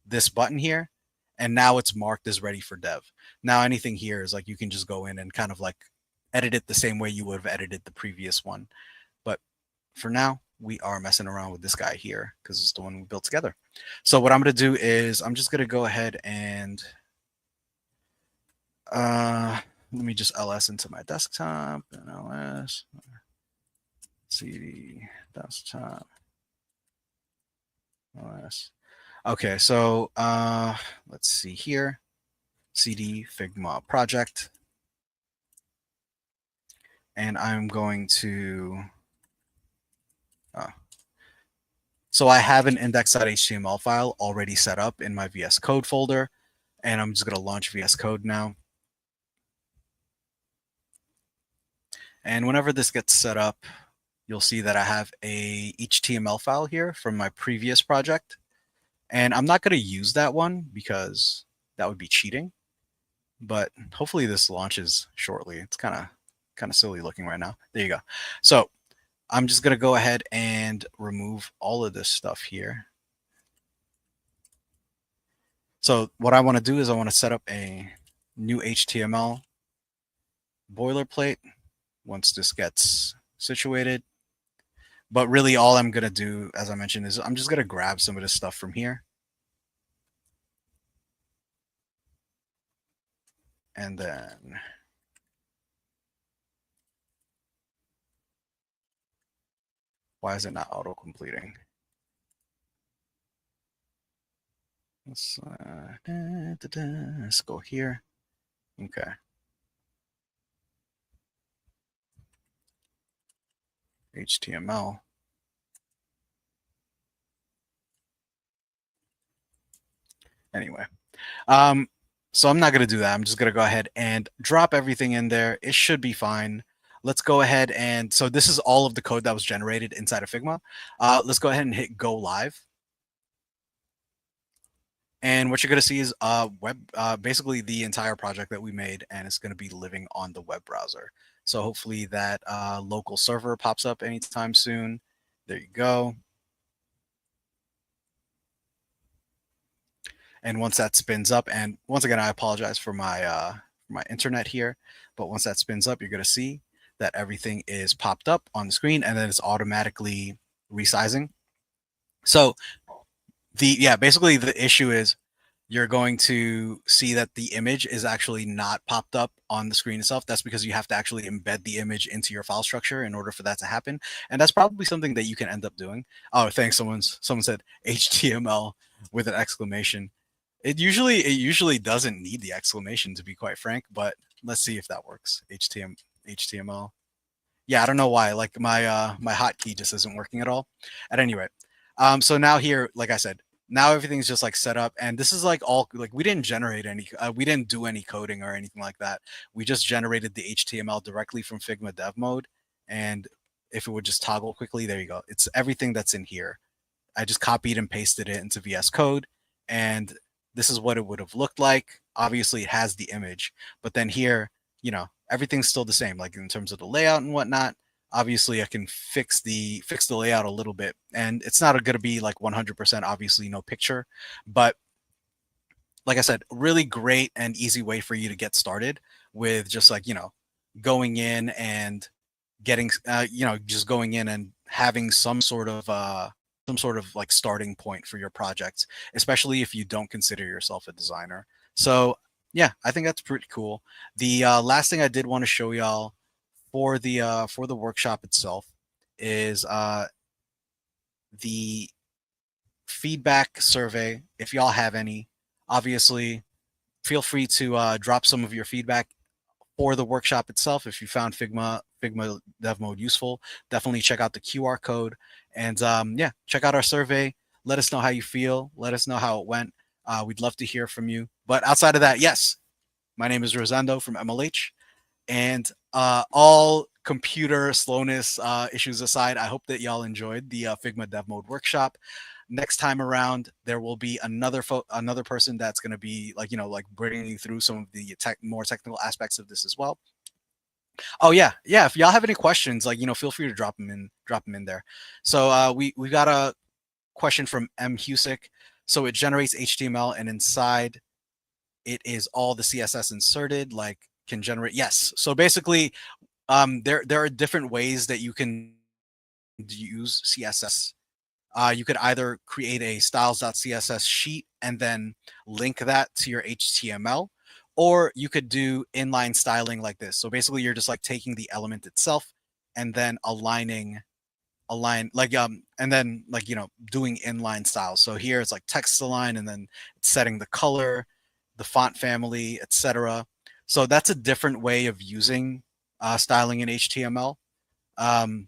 this button here, and now it's marked as ready for dev. Now anything here is like you can just go in and kind of like edit it the same way you would have edited the previous one. But for now, we are messing around with this guy here because it's the one we built together. So what I'm going to do is I'm just going to go ahead and Let me just ls into my desktop and ls cd desktop ls. Okay, so let's see here. CD Figma project. And I'm going to, so I have an index.html file already set up in my VS Code folder, and I'm just going to launch VS Code now. And whenever this gets set up, you'll see that I have a HTML file here from my previous project. And I'm not going to use that one because that would be cheating. But hopefully this launches shortly. It's kind of silly looking right now. There you go. So I'm just going to go ahead and remove all of this stuff here. So what I want to do is I want to set up a new HTML boilerplate once this gets situated. But really all I'm going to do, as I mentioned, is I'm just going to grab some of this stuff from here. And then why is it not auto-completing? Let's go here. Okay. HTML. Anyway, so I'm not going to do that. I'm just going to go ahead and drop everything in there. It should be fine. Let's go ahead and, so this is all of the code that was generated inside of Figma. Let's go ahead and hit go live. And what you're going to see is basically the entire project that we made, and it's going to be living on the web browser. So hopefully that local server pops up anytime soon. There you go. And once that spins up, and once again, I apologize for my internet here, but once that spins up, you're going to see that everything is popped up on the screen, and then it's automatically resizing. So basically the issue is you're going to see that the image is actually not popped up on the screen itself. That's because you have to actually embed the image into your file structure in order for that to happen. And that's probably something that you can end up doing. Oh, thanks. Someone said HTML with an exclamation. It usually doesn't need the exclamation, to be quite frank, but let's see if that works. HTML. Yeah, I don't know why. Like my hotkey just isn't working at all. At any rate, so now here, like I said, now everything's just like set up, and this is like all like we didn't generate any, we didn't do any coding or anything like that. We just generated the HTML directly from Figma Dev Mode, and if it would just toggle quickly, there you go. It's everything that's in here. I just copied and pasted it into VS Code, and this is what it would have looked like. Obviously, it has the image, but then here, everything's still the same, like in terms of the layout and whatnot. Obviously, I can fix the layout a little bit, and it's not going to be like 100%. Obviously, no picture, but like I said, really great and easy way for you to get started with just like going in and getting just going in and having some sort of like starting point for your project, especially if you don't consider yourself a designer. So yeah, I think that's pretty cool. The last thing I did want to show y'all for the workshop itself is the feedback survey. If y'all have any, obviously feel free to drop some of your feedback for the workshop itself. If you found Figma Dev Mode useful, definitely check out the QR code, and yeah, check out our survey. Let us know how you feel. Let us know how it went. We'd love to hear from you. But outside of that, yes, my name is Rosando from MLH, and all computer slowness issues aside, I hope that y'all enjoyed the Figma Dev Mode workshop. Next time around, there will be another person that's going to be like bringing you through some of the more technical aspects of this as well. Oh yeah, if y'all have any questions, like feel free to drop them in there. So we got a question from M Husick. So it generates HTML, and inside it is all the CSS inserted, like can generate. Yes. So basically, there are different ways that you can use CSS. You could either create a styles.css sheet and then link that to your HTML, or you could do inline styling like this. So basically you're just like taking the element itself and then and then like, doing inline styles. So here it's like text align, and then it's setting the color, the font family, etc. So that's a different way of using styling in HTML. Um,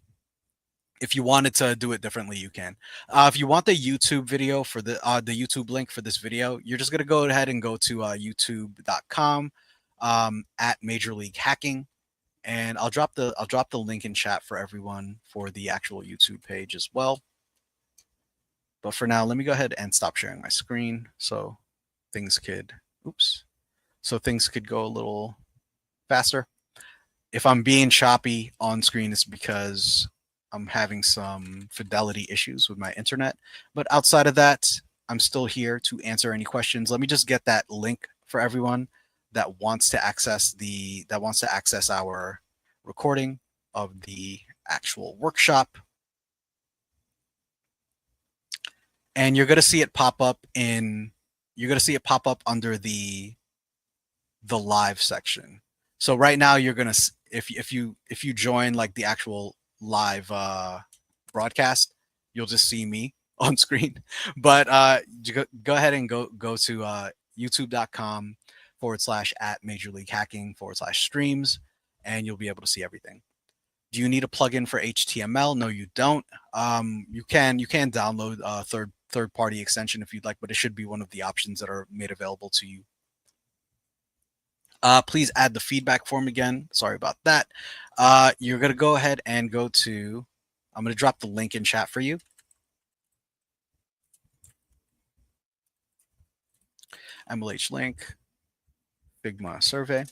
if you wanted to do it differently, you can. If you want the YouTube video for the YouTube link for this video, you're just gonna go ahead and go to youtube.com at Major League Hacking, and I'll drop the link in chat for everyone for the actual YouTube page as well. But for now, let me go ahead and stop sharing my screen so things could go a little faster. If I'm being choppy on screen, it's because I'm having some fidelity issues with my internet. But outside of that, I'm still here to answer any questions. Let me just get that link for everyone that wants to access our recording of the actual workshop. And you're going to see it pop up under the live section. So right now you're going to, if you join like the actual live broadcast, you'll just see me on screen. But go ahead and go to youtube.com /at Major League Hacking /streams, and you'll be able to see everything. Do you need a plugin for HTML? No, you don't. You can download a third-party extension if you'd like, but it should be one of the options that are made available to you. Please add the feedback form again. Sorry about that. You're going to go ahead and go to, I'm going to drop the link in chat for you. MLH link, Figma survey.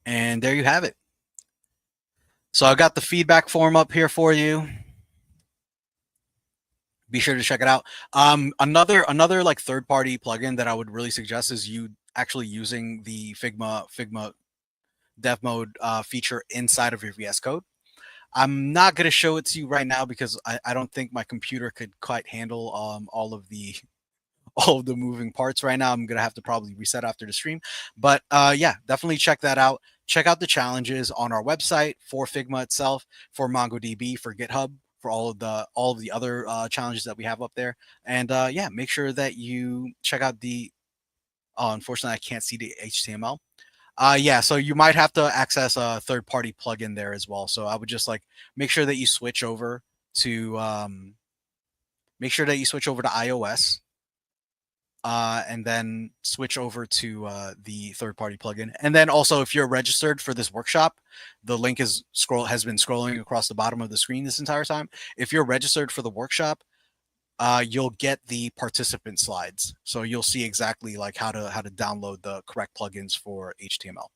And there you have it. So I got the feedback form up here for you. Be sure to check it out. Another like third-party plugin that I would really suggest is you actually using the Figma Dev Mode feature inside of your VS Code. I'm not going to show it to you right now because I don't think my computer could quite handle all of the moving parts right now. I'm going to have to probably reset after the stream. But yeah, definitely check that out. Check out the challenges on our website for Figma itself, for MongoDB, for GitHub, for all of the other challenges that we have up there. And yeah, make sure that you check out the, unfortunately, I can't see the HTML. Yeah, so you might have to access a third-party plugin there as well. So I would just like make sure that you switch over to iOS. And then switch over to the third-party plugin. And then also, if you're registered for this workshop, the link has been scrolling across the bottom of the screen this entire time. If you're registered for the workshop, you'll get the participant slides. So you'll see exactly like how to download the correct plugins for HTML.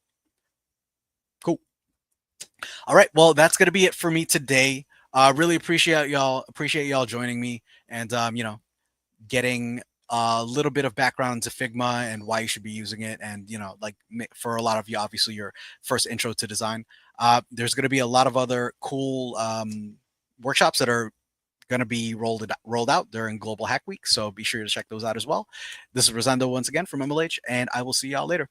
Cool. All right. Well, that's gonna be it for me today. Really appreciate y'all joining me, and getting a little bit of background into Figma and why you should be using it. And, like for a lot of you, obviously your first intro to design. There's going to be a lot of other cool workshops that are going to be rolled out during Global Hack Week. So be sure to check those out as well. This is Rosendo once again from MLH, and I will see y'all later.